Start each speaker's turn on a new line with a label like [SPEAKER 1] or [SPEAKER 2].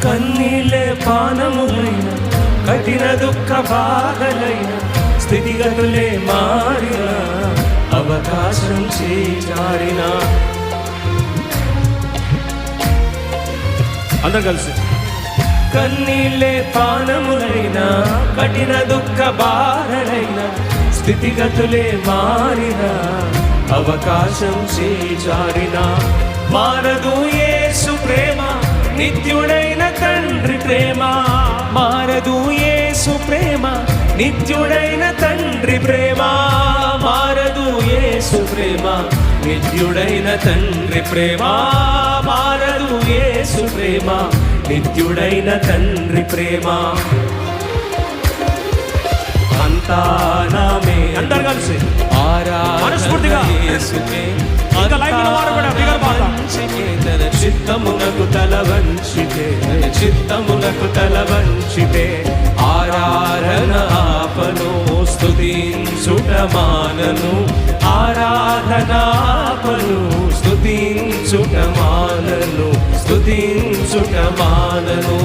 [SPEAKER 1] కన్నీళ్ళే పానములైన కఠిన దుఃఖ బాధలైన స్థితిగతులే మారిన అవకాశం చేజారిన. అందరం కలిసి. కన్నీళ్ళే పానములైన కఠిన దుఃఖ బాధలైన స్థితిగతులే మారిన అవకాశం చేజారిన. మారదు యేసు ప్రేమ, నిత్యుడైన తండ్రి ప్రేమ. మారదు యేసు ప్రేమ, నిత్యుడైన తండ్రి ప్రేమ. మారదు యేసు ప్రేమ, నిత్యుడైన తండ్రి ప్రేమ. మారదు యేసు ప్రేమ, నిత్యుడైన తండ్రి ప్రేమ. అంతా నామే. అందరు కలిసి మనస్ఫూర్తిగా తన చిత్తమునకు తల వంచితే, తన చిత్తమునకు తల వంచితే ఆరాధన ఆపను, స్తుతించుట మానను. ఆరాధన ఆపను, స్తుతించుట మానను, స్తుతించుట మానను.